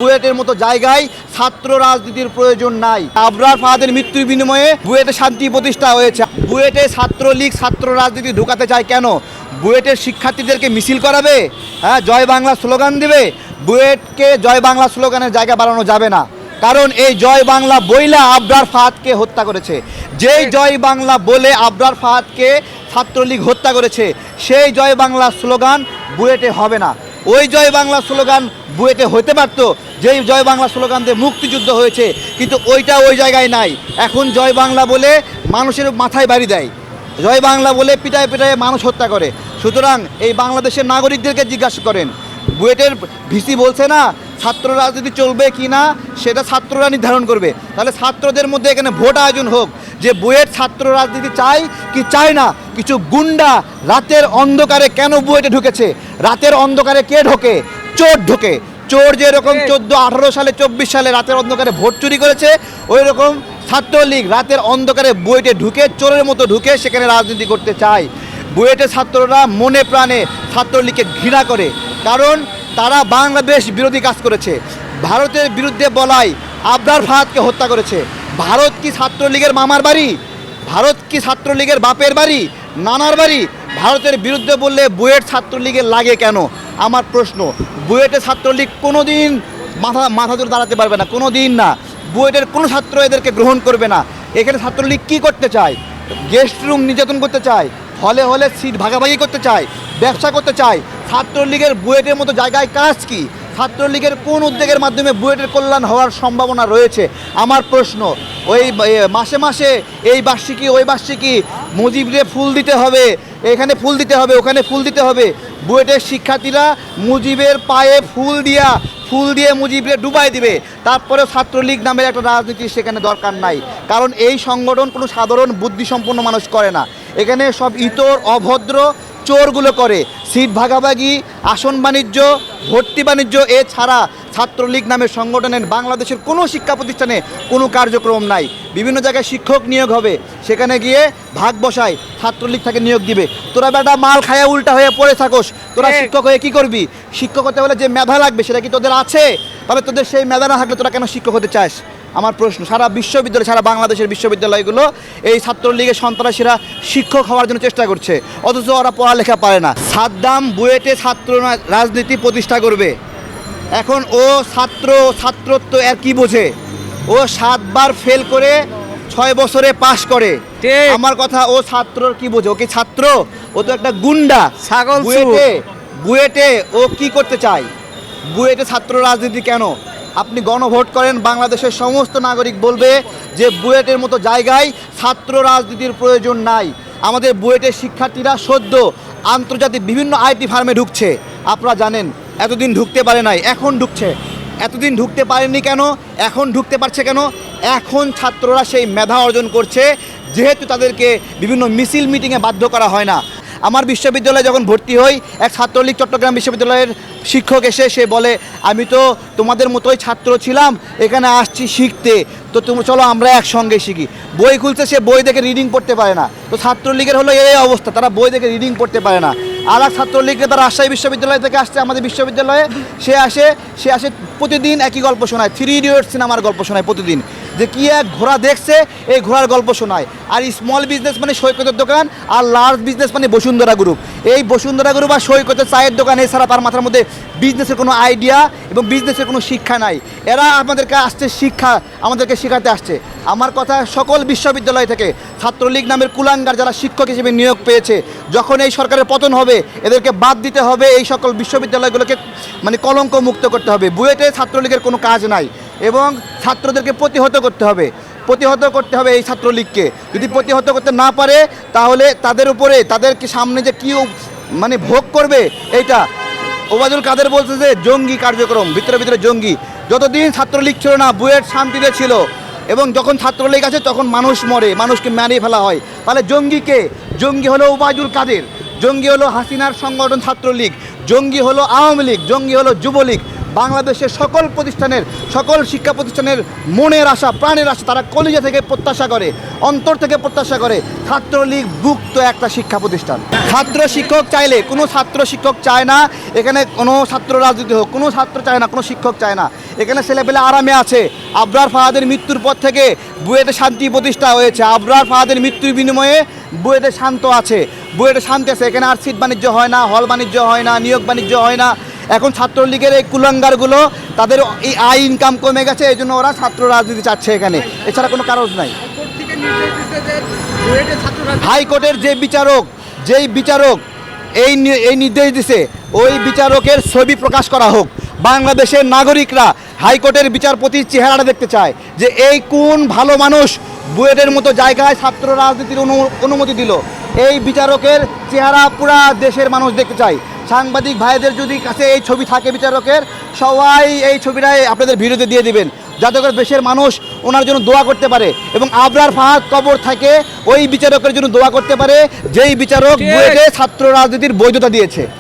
বুয়েটের মতো জায়গায় ছাত্র রাজনীতির প্রয়োজন নাই। আবরার ফাহাদের মৃত্যুর বিনিময়ে বুয়েটে শান্তি প্রতিষ্ঠা হয়েছে। বুয়েটে ছাত্রলীগ ছাত্র রাজনীতি ঢুকাতে চায় কেন? বুয়েটের শিক্ষার্থীদেরকে মিছিল করাবে, জয় বাংলা স্লোগান দেবে। বুয়েটকে জয় বাংলা স্লোগানের জায়গা বানানো যাবে না, কারণ এই জয় বাংলা বইলা আবরার ফাহাদকে হত্যা করেছে। যেই জয় বাংলা বলে আবরার ফাহাদকে ছাত্রলীগ হত্যা করেছে, সেই জয় বাংলা স্লোগান বুয়েটে হবে না। ওই জয় বাংলা স্লোগান বুয়েটে হতে পারতো, যেই জয় বাংলা স্লোগান দিয়ে মুক্তিযুদ্ধ হয়েছে, কিন্তু ওইটা ওই জায়গায় নাই। এখন জয় বাংলা বলে মানুষের মাথায় বাড়ি দেয়, জয় বাংলা বলে পিটায় পিটায় মানুষ হত্যা করে। সুতরাং এই বাংলাদেশের নাগরিকদেরকে জিজ্ঞাসা করেন, বুয়েটের ভিসি বলছে না ছাত্র রাজনীতি চলবে কি না সেটা ছাত্ররা নির্ধারণ করবে। তাহলে ছাত্রদের মধ্যে এখানে ভোট আয়োজন হোক যে বুয়েট ছাত্র রাজনীতি চাই কি চায় না। কিছু গুন্ডা রাতের অন্ধকারে কেন বুয়েটে ঢুকেছে? রাতের অন্ধকারে কে ঢোকে? চোর ঢোকে। চোর যেরকম 14-18 সালে 24 সালে রাতের অন্ধকারে ভোট চুরি করেছে, ওই রকম ছাত্রলীগ রাতের অন্ধকারে বুয়েটে ঢুকে চোরের মতো ঢুকে সেখানে রাজনীতি করতে চায়। বুয়েটের ছাত্ররা মনে প্রাণে ছাত্রলীগকে ঘৃণা করে, কারণ তারা বাংলাদেশ বিরোধী কাজ করেছে। ভারতের বিরুদ্ধে বলাই আবরার ফাহাদকে হত্যা করেছে। ভারত কি ছাত্রলীগের মামার বাড়ি? ভারত কি ছাত্রলীগের বাপের বাড়ি, নানার বাড়ি? ভারতের বিরুদ্ধে বললে বুয়েট ছাত্রলীগের লাগে কেন? আমার প্রশ্ন, বুয়েটের ছাত্রলীগ কোনো দিন মাথা ধরে দাঁড়াতে পারবে না, কোনো দিন না। বুয়েটের কোনো ছাত্র এদেরকে গ্রহণ করবে না। এখানে ছাত্রলীগ কী করতে চায়? গেস্ট রুম নির্যাতন করতে চায়, হলে হলে সিট ভাগাভাগি করতে চায়, ব্যবসা করতে চায়। ছাত্রলীগের বুয়েটের মতো জায়গায় কাজ কি? ছাত্রলীগের কোন উদ্যোগের মাধ্যমে বুয়েটের কল্যাণ হওয়ার সম্ভাবনা রয়েছে? আমার প্রশ্ন, ওই মাসে মাসে এই বার্ষিকী ওই বার্ষিকী মুজিবরে ফুল দিতে হবে, এখানে ফুল দিতে হবে, ওখানে ফুল দিতে হবে। বুয়েটের শিক্ষার্থীরা মুজিবের পায়ে ফুল দিয়ে মুজিবরে ডুবাই দিবে। তারপরে ছাত্রলীগ নামের একটা রাজনীতি সেখানে দরকার নাই, কারণ এই সংগঠন কোনো সাধারণ বুদ্ধিসম্পন্ন মানুষ করে না। এখানে সব ইতর অভদ্র চোরগুলো করে। সিট ভাগাভাগি, আসন বাণিজ্য, ভর্তি বাণিজ্য, এছাড়া ছাত্রলীগ নামের সংগঠনের বাংলাদেশের কোনো শিক্ষা প্রতিষ্ঠানে কোনো কার্যক্রম নাই। বিভিন্ন জায়গায় শিক্ষক নিয়োগ হবে, সেখানে গিয়ে ভাগ বসায় ছাত্রলীগ থেকে নিয়োগ দিবে। তোরা বেটা মাল খায়া উল্টা হয়ে পড়ে থাকোস, তোরা শিক্ষক হয়ে কি করবি? শিক্ষক হতে হলে যে মেধা লাগবে সেটা কি তোদের আছে? তবে তোদের সেই মেধা না থাকলে তোরা কেন শিক্ষক হতে চাস? আমার প্রশ্ন, সারা বিশ্ববিদ্যালয়, সারা বাংলাদেশের বিশ্ববিদ্যালয়গুলো এই ছাত্রলীগের সন্ত্রাসীরা শিক্ষক হওয়ার জন্য চেষ্টা করছে, অথচ ওরা পড়ালেখা পারে না। সাদ্দাম বুয়েটে ছাত্র রাজনীতি প্রতিষ্ঠা করবে। এখন ও ছাত্রত্ব এর কি বোঝে? ও 7 বার ফেল করে 6 বছরে পাশ করে। আমার কথা, ও ছাত্রর কি বোঝে? ও কি ছাত্র? ও তো একটা গুন্ডা, ছাগল। বুয়েটে ও কি করতে চায়? বুয়েটে ছাত্র রাজনীতি কেন? আপনি গণভোট করেন, বাংলাদেশের সমস্ত নাগরিক বলবে যে বুয়েটের মতো জায়গায় ছাত্র রাজনীতির প্রয়োজন নাই। আমাদের বুয়েটের শিক্ষার্থীরা সদ্য আন্তর্জাতিক বিভিন্ন আইটি ফার্মে ঢুকছে। আপনারা জানেন এতদিন ঢুকতে পারে নাই, এখন ঢুকছে। এতদিন ঢুকতে পারেনি কেন? এখন ঢুকতে পারছে কেন? এখন ছাত্ররা সেই মেধা অর্জন করছে, যেহেতু তাদেরকে বিভিন্ন মিছিল মিটিংয়ে বাধ্য করা হয় না। আমার বিশ্ববিদ্যালয়ে যখন ভর্তি হই, এক ছাত্রলীগ চট্টগ্রাম বিশ্ববিদ্যালয়ের শিক্ষক এসে সে বলে, আমি তো তোমাদের মতোই ছাত্র ছিলাম, এখানে আসছি শিখতে, তো তুমি চলো আমরা একসঙ্গে শিখি। বই খুলছে, সে বই দেখে রিডিং পড়তে পারে না। তো ছাত্রলীগের হলো এই অবস্থা, তারা বই দেখে রিডিং পড়তে পারে না। আর এক ছাত্রলীগকে তারা রাজশাহী বিশ্ববিদ্যালয় থেকে আসছে আমাদের বিশ্ববিদ্যালয়ে, সে আসে প্রতিদিন একই গল্প শোনায়, 3 ইডিয়টস সিনেমার গল্প শোনায় প্রতিদিন, যে কি এক ঘোড়া দেখছে, এই ঘোড়ার গল্প শোনায়। আর স্মল বিজনেস মানে সৈকতের দোকান, আর লার্জ বিজনেস মানে বসুন্ধরা গ্রুপ। এই বসুন্ধরা গ্রুপ আর সৈকতের চায়ের দোকান, এছাড়া তার মাথার মধ্যে বিজনেসের কোনো আইডিয়া এবং বিজনেসের কোনো শিক্ষা নাই। এরা আমাদেরকে আসছে শিক্ষা, আমাদেরকে শেখাতে আসছে। আমার কথা, সকল বিশ্ববিদ্যালয় থেকে ছাত্রলীগ নামের কুলাঙ্গার যারা শিক্ষক হিসেবে নিয়োগ পেয়েছে, যখন এই সরকারের পতন হবে এদেরকে বাদ দিতে হবে, এই সকল বিশ্ববিদ্যালয়গুলোকে মানে কলঙ্ক মুক্ত করতে হবে। বুয়েটে ছাত্রলীগের কোনো কাজ নাই এবং ছাত্রদেরকে প্রতিহত করতে হবে এই ছাত্রলীগকে। যদি প্রতিহত করতে না পারে তাহলে তাদের উপরে, তাদেরকে সামনে যে কী মানে ভোগ করবে, এইটা ওবায়দুল কাদের বলছে যে জঙ্গি কার্যক্রম, ভিতরে জঙ্গি। যতদিন ছাত্রলীগ ছিল না বুয়েট শান্তিতে ছিল, এবং যখন ছাত্রলীগ আছে তখন মানুষ মরে, মানুষকে মারিয়ে ফেলা হয়। তাহলে জঙ্গিকে? জঙ্গি হলো ওবায়দুল কাদের, জঙ্গি হলো হাসিনার সংগঠন ছাত্রলীগ, জঙ্গি হলো আওয়ামী লীগ, জঙ্গি হলো যুবলীগ। বাংলাদেশের সকল প্রতিষ্ঠানের, সকল শিক্ষা প্রতিষ্ঠানের মনের আশা, প্রাণের আশা, তারা কলিজা থেকে প্রত্যাশা করে, অন্তর থেকে প্রত্যাশা করে ছাত্রলীগ মুক্ত একটা শিক্ষা প্রতিষ্ঠান। ছাত্র শিক্ষক চাইলে কোনো ছাত্র শিক্ষক চায় না এখানে কোনো ছাত্র রাজনীতি হোক, কোনো ছাত্র চায় না, কোনো শিক্ষক চায় না। এখানে ছেলেপেলে আরামে আছে। আবরার ফাহাদের মৃত্যুর পর থেকে বুয়েটে শান্তি প্রতিষ্ঠা হয়েছে। আবরার ফাহাদের মৃত্যুর বিনিময়ে বুয়েটে শান্ত আছে, বুয়েটে শান্তি আছে। এখানে আর সিট বাণিজ্য হয় না, হল বাণিজ্য হয় না, নিয়োগ বাণিজ্য হয় না। এখন ছাত্রলীগের এই কুলাঙ্গারগুলো তাদের এই আয় ইনকাম কমে গেছে, এই জন্য ওরা ছাত্র রাজনীতি চাচ্ছে এখানে, এছাড়া কোনো কারণ নাই। হাইকোর্টের যেই বিচারক এই নির্দেশ দিছে, ওই বিচারকের ছবি প্রকাশ করা হোক। বাংলাদেশের নাগরিকরা হাইকোর্টের বিচারপতির চেহারাটা দেখতে চায় যে এই কোন ভালো মানুষ বুয়েটের মতো জায়গায় ছাত্র রাজনীতির অনুমতি দিল। এই বিচারকের চেহারা পুরা দেশের মানুষ দেখতে চায়। সাংবাদিক ভাইদের যদি কাছে এই ছবি থাকে বিচারকের, সবাই এই ছবিটাই আপনাদের ভিডিওতে দিয়ে দিবেন, যাতে করে দেশের মানুষ ওনার জন্য দোয়া করতে পারে এবং আবরার ফাহাদ কবর থেকে ওই বিচারকের জন্য দোয়া করতে পারে যেই বিচারক বুয়েটে ছাত্র রাজনীতির বৈধতা দিয়েছে।